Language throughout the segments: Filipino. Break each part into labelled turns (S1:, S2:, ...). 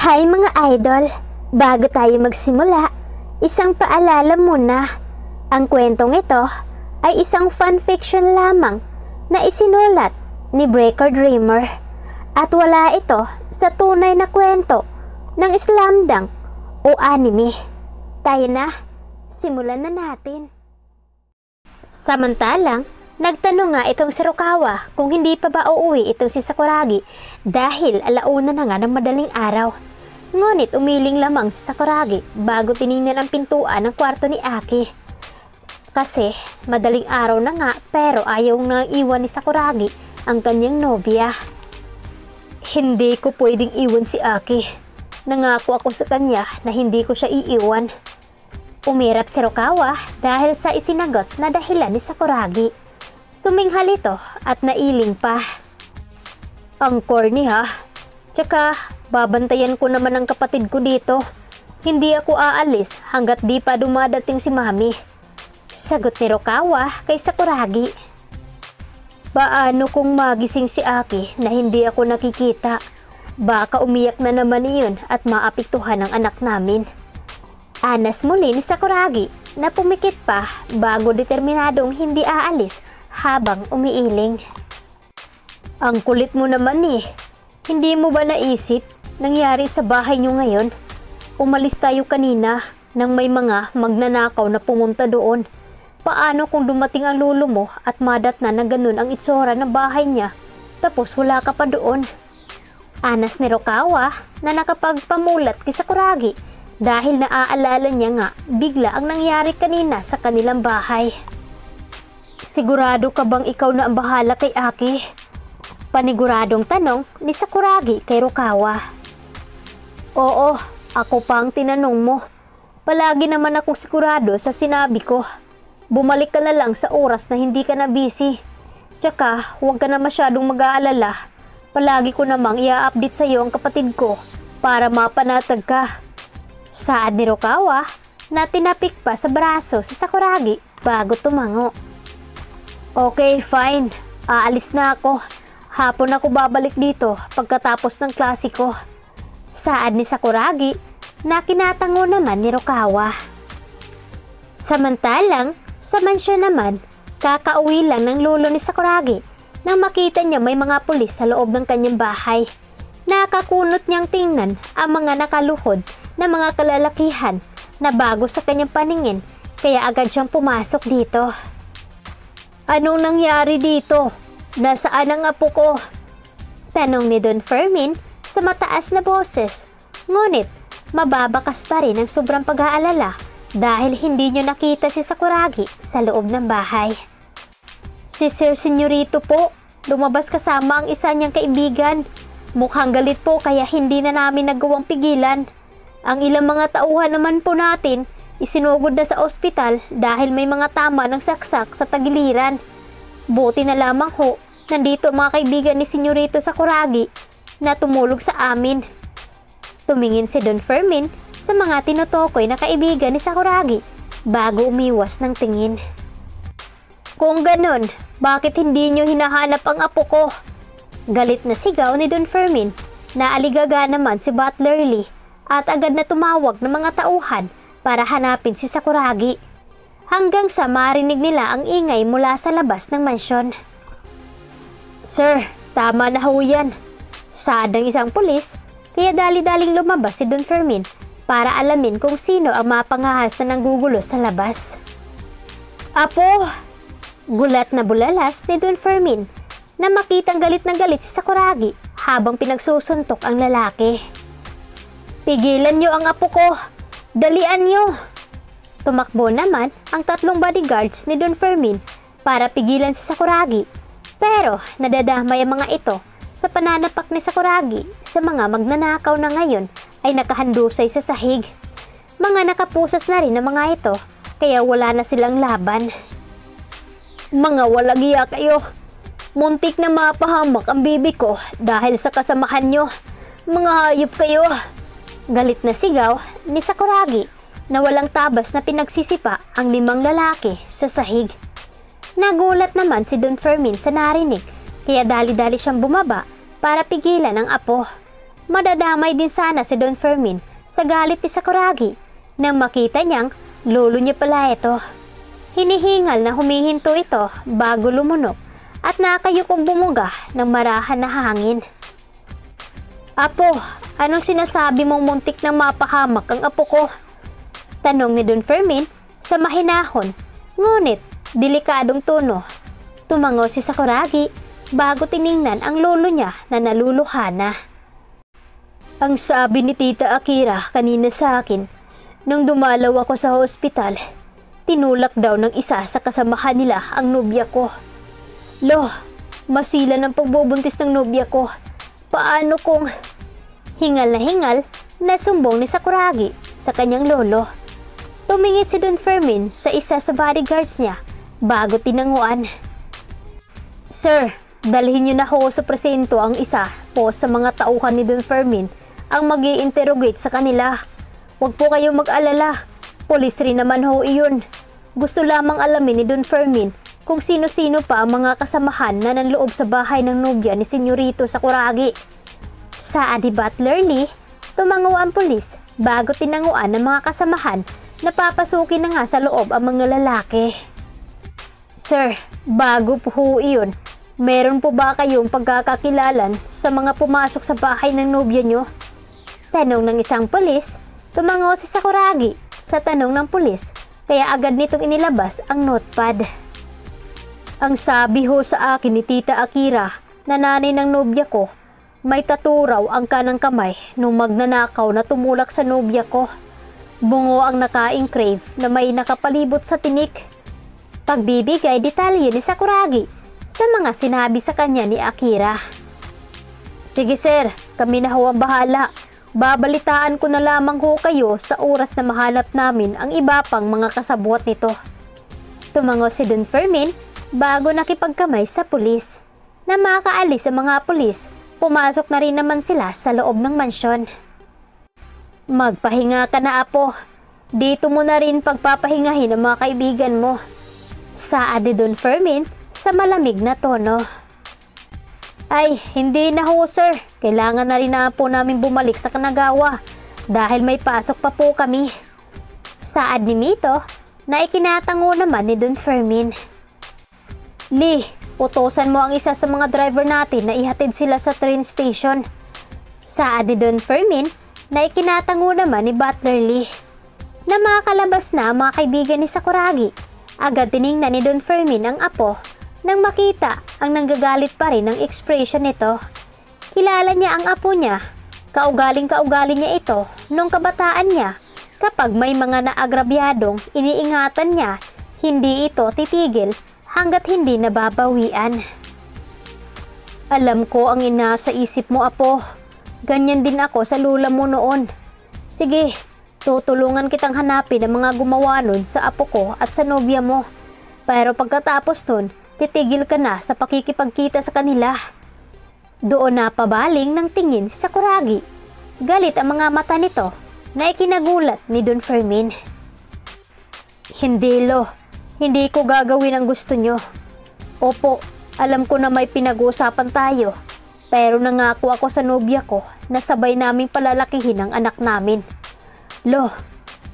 S1: Hi mga idol! Bago tayo magsimula, isang paalala muna. Ang kwentong ito ay isang fanfiction lamang na isinulat ni Breaker Dreamer at wala ito sa tunay na kwento ng slamdunk o anime. Tayo na, simulan na natin. Samantalang, nagtanong nga itong si Rukawa kung hindi pa ba uuwi itong si Sakuragi dahil alauna na nga ng madaling araw. Ngunit umiling lamang si Sakuragi bago tiningnan ang pintuan ng kwarto ni Aki. Kasi madaling araw na nga pero ayaw nang iwan ni Sakuragi ang kanyang nobya. Hindi ko pwedeng iwan si Aki. Nangako ako sa kanya na hindi ko siya iiwan. Umirap si Rukawa dahil sa isinagot na dahilan ni Sakuragi. Suminghal ito at nailing pa. Ang corny ha. Tsaka babantayan ko naman ang kapatid ko dito. Hindi ako aalis hanggat di pa dumadating si Mami. Sagot ni Rukawa kay Sakuragi. Paano kung magising si Aki na hindi ako nakikita? Baka umiyak na naman iyon at maapektuhan ang anak namin. Anas muli ni Sakuragi na pumikit pa bago determinadong hindi aalis habang umiiling. Ang kulit mo naman eh. Hindi mo ba naisip nangyari sa bahay niyo ngayon? Umalis tayo kanina nang may mga magnanakaw na pumunta doon. Paano kung dumating ang lolo mo at madat na ganun ang itsura ng bahay niya tapos wala ka pa doon? Anas ni Rukawa na nakapagpamulat kay Sakuragi dahil naaalala niya nga bigla ang nangyari kanina sa kanilang bahay. Sigurado ka bang ikaw na ang bahala kay Aki? Paniguradong tanong ni Sakuragi kay Rukawa. Oo, ako pa ang tinanong mo. Palagi naman akong sigurado sa sinabi ko. Bumalik ka na lang sa oras na hindi ka na busy. Tsaka huwag ka na masyadong mag-aalala. Palagi ko namang i-update sa iyo ang kapatid ko para mapanatag ka. Saad ni Rukawa na tinapik pa sa braso si Sakuragi bago tumango. Okay, fine. Aalis na ako. Hapon ako babalik dito pagkatapos ng klase ko. Saad ni Sakuragi na kinatango naman ni Rukawa. Samantalang, sa mansyon naman, kakauwi lang ng lolo ni Sakuragi nang makita niya may mga pulis sa loob ng kanyang bahay. Nakakunot niyang tingnan ang mga nakaluhod na mga kalalakihan na bago sa kanyang paningin kaya agad siyang pumasok dito. Anong nangyari dito? Nasaan ang apo ko? Tanong ni Don Fermin sa mataas na boses. Ngunit mababakas pa rin ang sobrang pag-aalala dahil hindi niyo nakita si Sakuragi sa loob ng bahay. Si Sir Senyorito po, lumabas kasama ang isa niyang kaibigan. Mukhang galit po kaya hindi na namin nagawang pigilan. Ang ilang mga tauhan naman po natin isinugod na sa ospital dahil may mga tama ng saksak sa tagiliran. Buti na lamang ho, nandito ang mga kaibigan ni Senyorito Sakuragi na tumulog sa amin. Tumingin si Don Fermin sa mga tinutukoy na kaibigan ni Sakuragi bago umiwas ng tingin. Kung ganun, bakit hindi nyo hinahanap ang apo ko? Galit na sigaw ni Don Fermin na aligaga naman si Butler Lee at agad na tumawag ng mga tauhan para hanapin si Sakuragi. Hanggang sa marinig nila ang ingay mula sa labas ng mansyon. Sir, tama na ho yan. Saad ng isang pulis, kaya dali-daling lumabas si Don Fermin para alamin kung sino ang mapangahas na nanggugulo sa labas. Apo! Gulat na bulalas ni Don Fermin na makitang galit na galit si Sakuragi habang pinagsusuntok ang lalaki. Pigilan niyo ang apo ko! Dalian niyo! Tumakbo naman ang tatlong bodyguards ni Don Fermin para pigilan si Sakuragi. Pero nadadamay ang mga ito sa pananapak ni Sakuragi sa mga magnanakaw na ngayon ay nakahandusay sa sahig. Mga nakapusas na rin ang mga ito kaya wala na silang laban. Mga walagya kayo! Muntik na mapahamak ang bibi ko dahil sa kasamahan nyo. Mga hayop kayo! Galit na sigaw ni Sakuragi na walang tabas na pinagsisipa ang 5 lalaki sa sahig. Nagulat naman si Don Fermin sa narinig kaya dali-dali siyang bumaba para pigilan ang apo. Madadamay din sana si Don Fermin sa galit ni Sakuragi nang makita niyang lolo niya pala ito. Hinihingal na humihinto ito bago lumunok at nakayukong bumuga ng marahan na hangin. Apo, anong sinasabi mong muntik na mapahamak ang apo ko? Tanong ni Don Fermin sa mahinahon, ngunit delikadong tono. Tumango si Sakuragi bago tiningnan ang lolo niya na naluluha na. Ang sabi ni Tita Akira kanina sa akin, nung dumalaw ako sa hospital, tinulak daw ng isa sa kasamahan nila ang nobya ko. Lo, masila ng pagbubuntis ng nobya ko. Paano kung... Hingal na sumbong ni Sakuragi sa kanyang lolo. Tumingin si Don Fermin sa isa sa bodyguards niya bago tinanguan. Sir, dalhin niyo na ho sa presinto ang isa po sa mga tauhan ni Don Fermin ang mag-i-interrogate sa kanila. Huwag po kayong mag-alala. Pulis rin naman ho iyon. Gusto lamang alamin ni Don Fermin kung sino-sino pa ang mga kasamahan na nanloob sa bahay ng nobya ni Senyorito Sakuragi. Sa Adi Butler Lee, tumango ang pulis bago tinanguan ng mga kasamahan na papasukin na nga sa loob ang mga lalaki. Sir, bago po ho iyon, meron po ba kayong pagkakakilalan sa mga pumasok sa bahay ng nobya nyo? Tanong ng isang pulis. Tumango si Sakuragi sa tanong ng pulis kaya agad nitong inilabas ang notepad. Ang sabi ho sa akin ni Tita Akira na nanay ng nobya ko, may tattoo raw ang kanang kamay nung magnanakaw na tumulak sa nobya ko. Bungo ang naka-engrave na may nakapalibot sa tinik. Pagbibigay detalye ni Sakuragi sa mga sinabi sa kanya ni Akira. Sige sir, kami na ho ang bahala. Babalitaan ko na lamang ho kayo sa oras na mahanap namin ang iba pang mga kasabwat nito. Tumango si Don Fermin bago nakipagkamay sa pulis. Na makaalis ang mga pulis, pumasok na rin naman sila sa loob ng mansyon. Magpahinga ka na apo. Dito mo na rin pagpapahingahin ang mga kaibigan mo. Saad ni Don Fermin sa malamig na tono. Ay, hindi na ho sir. Kailangan na rin na po namin bumalik sa Kanagawa dahil may pasok pa po kami. Saad ni Mito na ikinatango naman ni Don Fermin. Lee, utosan mo ang isa sa mga driver natin na ihatid sila sa train station. Saad ni Don Fermin na ikinatango naman ni Butler Lee. Na makakalabas na ang mga kaibigan ni Sakuragi, agad tiningnan ni Don Fermin ang apo nang makita ang nanggagalit pa rin ng ekspresyon nito. Kilala niya ang apo niya. Kaugaling-kaugali niya ito nung kabataan niya. Kapag may mga naagrabyadong iniingatan niya, hindi ito titigil hanggat hindi nababawian. Alam ko ang inasa isip mo apo. Ganyan din ako sa lula mo noon. Sige, tutulungan kitang hanapin ang mga gumawa nun sa apo ko at sa nobya mo. Pero pagkatapos nun, titigil ka na sa pakikipagkita sa kanila. Doon na pabaling ng tingin si Sakuragi. Galit ang mga mata nito na ikinagulat ni Don Fermin. Hindi lo, hindi ko gagawin ang gusto nyo. Opo, alam ko na may pinag-uusapan tayo. Pero nangako ako sa nobya ko na sabay naming palalakihin ang anak namin. Lo,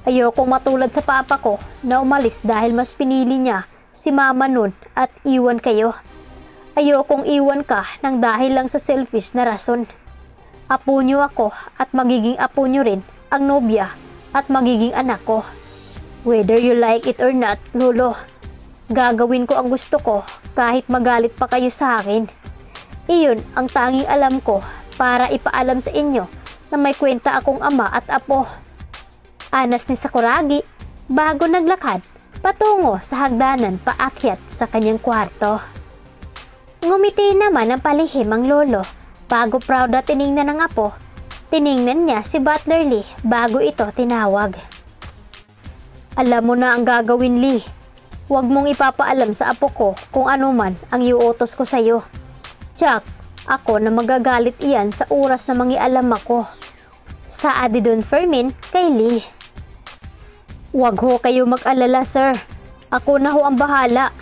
S1: ayokong matulad sa papa ko na umalis dahil mas pinili niya si mama nun at iwan kayo. Ayokong iwan ka ng dahil lang sa selfish na rason. Apo niyo ako at magiging apo niyo rin ang nobya at magiging anak ko. Whether you like it or not, lolo, gagawin ko ang gusto ko kahit magalit pa kayo sa akin. Iyon ang tanging alam ko para ipaalam sa inyo na may kwenta akong ama at apo. Anas ni Sakuragi bago naglakad patungo sa hagdanan paakyat sa kanyang kwarto. Ngumiti naman ang palihim ang lolo bago proud na tiningnan ng apo. Tiningnan niya si Butler Lee bago ito tinawag. Alam mo na ang gagawin, Lee. Huwag mong ipapaalam sa apo ko kung ano man ang iuutos ko sa iyo. Jack, ako na magagalit iyan sa oras na mangialam ako. Saad ni Don Fermin kay Lee. Huwag ho kayo mag-alala sir. Ako na ho ang bahala.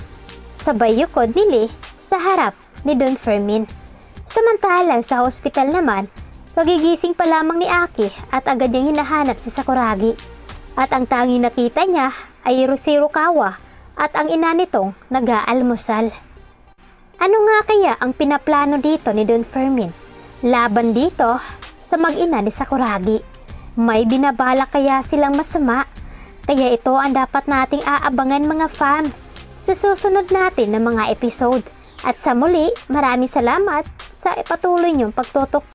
S1: Sabay yukod ni Lee sa harap ni Don Fermin. Samantalang sa hospital naman, Pagigising pa lamang ni Aki at agad niyang hinahanap si Sakuragi. At ang tanging nakita niya ay si Rukawa at ang ina nitong nag-aalmusal. Ano nga kaya ang pinaplano dito ni Don Fermin? Laban dito sa mag-ina ni Sakuragi. May binabalak kaya silang masama? Kaya ito ang dapat nating aabangan mga fam sa susunod natin na mga episode. At sa muli, maraming salamat sa patuloy niyong pagtutok